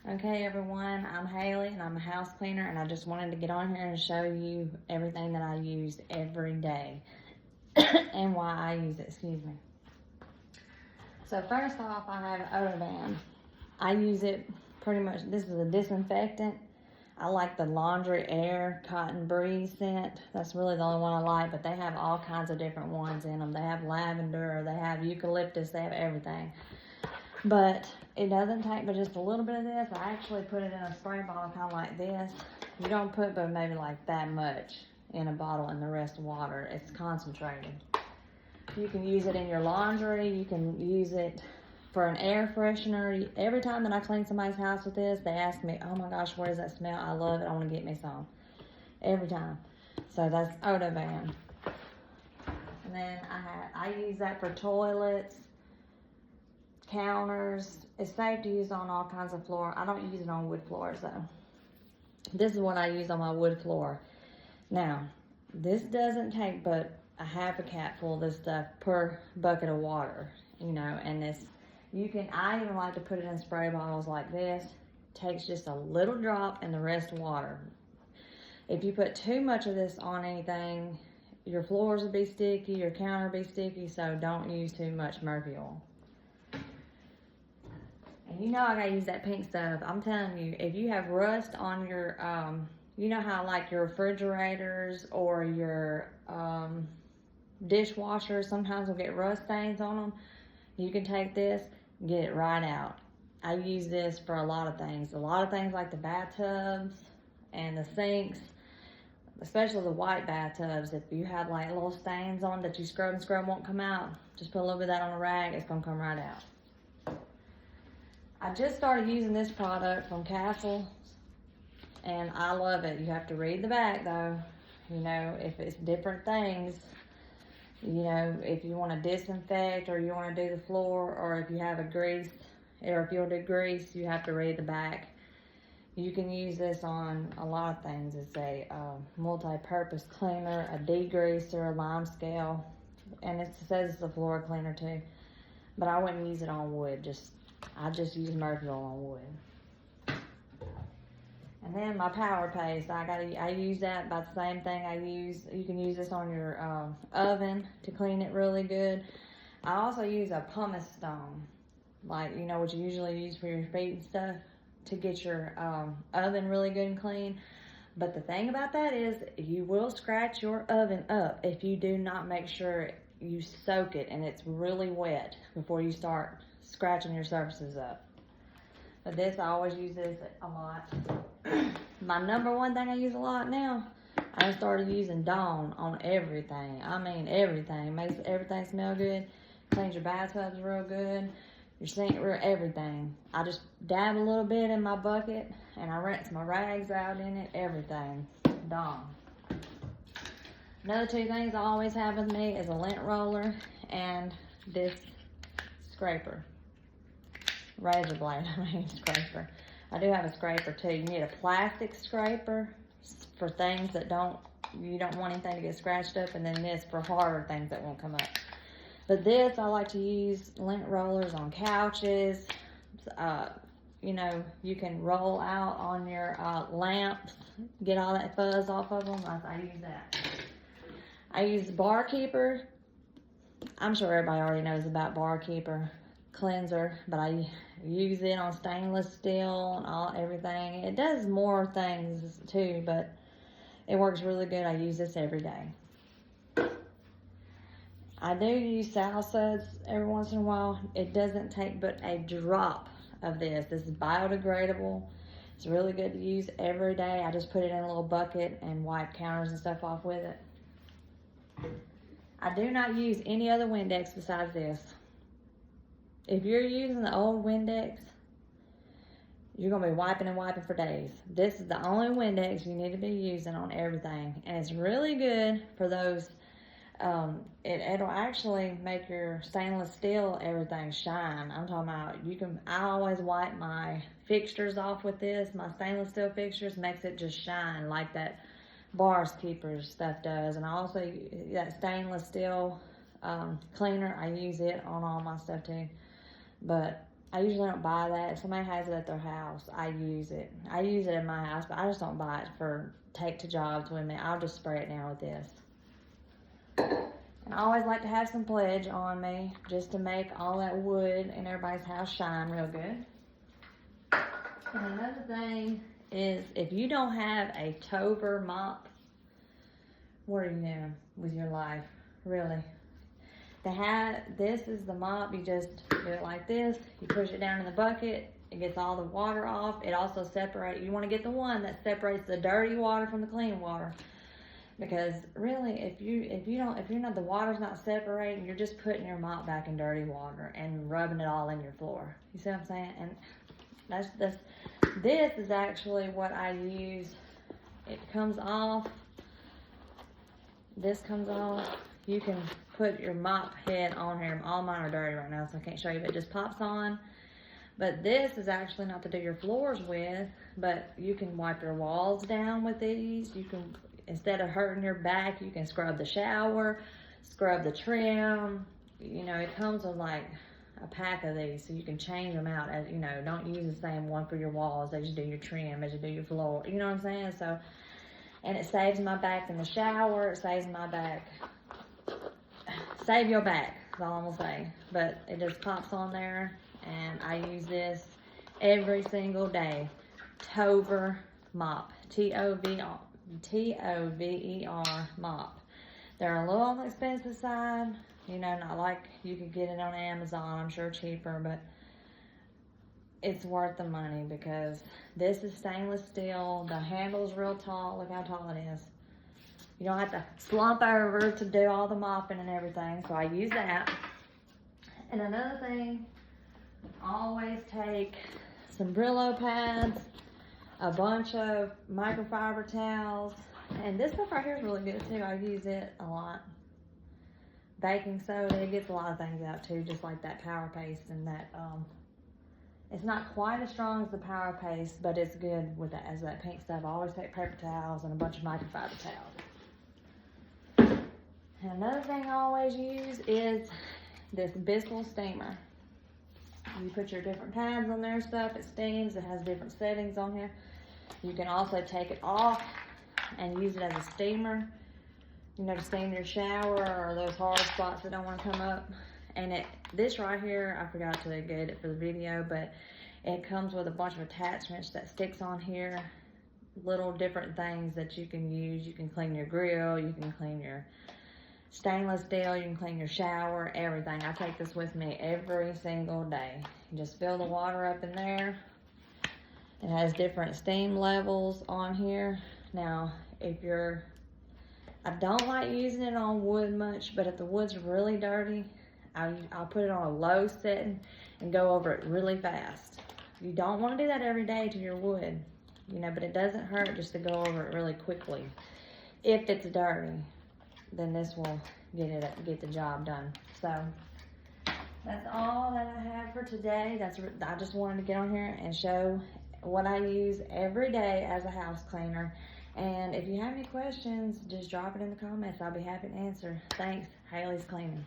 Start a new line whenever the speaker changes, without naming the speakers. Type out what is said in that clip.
Okay, everyone, I'm Haley and I'm a house cleaner, and I just wanted to get on here and show you everything that I use every day and why I use it. Excuse me. So first off, I have Odoban. I use it pretty much. This is a disinfectant. I like the Laundry Air Cotton Breeze scent. That's really the only one I like, but they have all kinds of different ones in them. They have lavender, they have eucalyptus, they have everything. But it doesn't take but just a little bit of this. I actually put it in a spray bottle kind of like this. You don't put but maybe like that much in a bottle and the rest water. It's concentrated. You can use it in your laundry. You can use it for an air freshener. Every time that I clean somebody's house with this, they ask me, oh my gosh, where does that smell? I love it. I want to get me some. Every time. So that's Odoban. And then I use that for toilets, counters. It's safe to use on all kinds of floor. I don't use it on wood floors though. This is what I use on my wood floor. Now, this doesn't take but a half a cap full of this stuff per bucket of water, you know, and I even like to put it in spray bottles like this. Takes just a little drop and the rest water. If you put too much of this on anything, your floors will be sticky, your counter will be sticky, so don't use too much Murphy oil. And you know I gotta use that pink stuff. I'm telling you, if you have rust on your, you know how like your refrigerators or your dishwashers sometimes will get rust stains on them, you can take this, get it right out. I use this for a lot of things. A lot of things like the bathtubs and the sinks, especially the white bathtubs. If you have like little stains on that you scrub and scrub won't come out, just put a little bit of that on a rag, it's gonna come right out. I just started using this product from Castle, and I love it. You have to read the back though. You know, if it's different things, you know, if you want to disinfect or you want to do the floor, or if you have a grease, or if you'll do grease, you have to read the back. You can use this on a lot of things. It's a multi-purpose cleaner, a degreaser, a lime scale, and it says it's a floor cleaner too. But I wouldn't use it on wood. I just use Murphy oil on wood. And then my power paste, I use that about the same thing you can use this on your oven to clean it really good. I also use a pumice stone, like, you know, what you usually use for your feet and stuff, to get your oven really good and clean. But the thing about that is you will scratch your oven up if you do not make sure you soak it and it's really wet before you start scratching your surfaces up. But this, I always use this a lot. My number one thing I use a lot now, I started using Dawn on everything. I mean everything. Makes everything smell good. Cleans your bathtubs real good. Your sink, everything. I just dab a little bit in my bucket and I rinse my rags out in it, everything. Dawn. Another two things I always have with me is a lint roller and this scraper. Razor blade, scraper. I do have a scraper too. You need a plastic scraper for things that you don't want anything to get scratched up, and then this for harder things that won't come up. But this, I like to use lint rollers on couches. You know, you can roll out on your lamps, get all that fuzz off of them. I use that. I use Barkeeper. I'm sure everybody already knows about Barkeeper cleanser, but I use it on stainless steel and everything. It does more things too, but it works really good. I use this every day. I do use Sal Suds every once in a while. It doesn't take but a drop of this. This is biodegradable. It's really good to use every day. I just put it in a little bucket and wipe counters and stuff off with it. I do not use any other Windex besides this. If you're using the old Windex, you're going to be wiping and wiping for days. This is the only Windex you need to be using on everything. And it's really good for those, it'll actually make your stainless steel everything shine. I'm talking about, I always wipe my fixtures off with this. My stainless steel fixtures makes it just shine like that Bars Keepers stuff does. And I also, that stainless steel cleaner, I use it on all my stuff too. But I usually don't buy that. If somebody has it at their house, I use it. I use it in my house, but I just don't buy it for take to jobs with me. I'll just spray it now with this. And I always like to have some Pledge on me just to make all that wood in everybody's house shine real good. And another thing is, if you don't have a Tover mop, what are you doing with your life, really? This is the mop. You just do it like this. You push it down in the bucket. It gets all the water off. It also separates. You want to get the one that separates the dirty water from the clean water. Because really, if the water's not separating, you're just putting your mop back in dirty water and rubbing it all in your floor. You see what I'm saying? And this is actually what I use. It comes off. This comes off. You can put your mop head on here. All mine are dirty right now, so I can't show you, but it just pops on. But this is actually not to do your floors with, but you can wipe your walls down with these. You can, instead of hurting your back, you can scrub the shower, scrub the trim. You know, it comes with like a pack of these, so you can change them out. As you know, don't use the same one for your walls as you do your trim, as you do your floor. You know what I'm saying? So, and it saves my back in the shower. It saves my back. Save your back, is all I'm gonna say. But it just pops on there, and I use this every single day. Tover mop, T-O-V-E-R mop. They're a little on the expensive side, you know, not like you could get it on Amazon, I'm sure cheaper, but it's worth the money because this is stainless steel. The handle's real tall. Look how tall it is. You don't have to slump over to do all the mopping and everything, so I use that. And another thing, always take some Brillo pads, a bunch of microfiber towels, and this stuff right here is really good too. I use it a lot. Baking soda, it gets a lot of things out too, just like that Power Paste and that, it's not quite as strong as the Power Paste, but it's good with that, as that pink stuff. I always take paper towels and a bunch of microfiber towels. And another thing I always use is this Bissell steamer. You put your different pads on there, stuff, it steams, it has different settings on here. You can also take it off and use it as a steamer, you know, to steam your shower or those hard spots that don't want to come up. And this right here, I forgot to get it for the video, but it comes with a bunch of attachments that sticks on here, little different things that you can use. You can clean your grill, you can clean your stainless steel, you can clean your shower, everything. I take this with me every single day. You just fill the water up in there. It has different steam levels on here. Now, I don't like using it on wood much, but if the wood's really dirty, I'll put it on a low setting and go over it really fast. You don't want to do that every day to your wood, you know, but it doesn't hurt just to go over it really quickly. If it's dirty, then this will get the job done. So that's all that I have for today. I just wanted to get on here and show what I use every day as a house cleaner. And if you have any questions, just drop it in the comments. I'll be happy to answer. Thanks. Haley's Cleaning.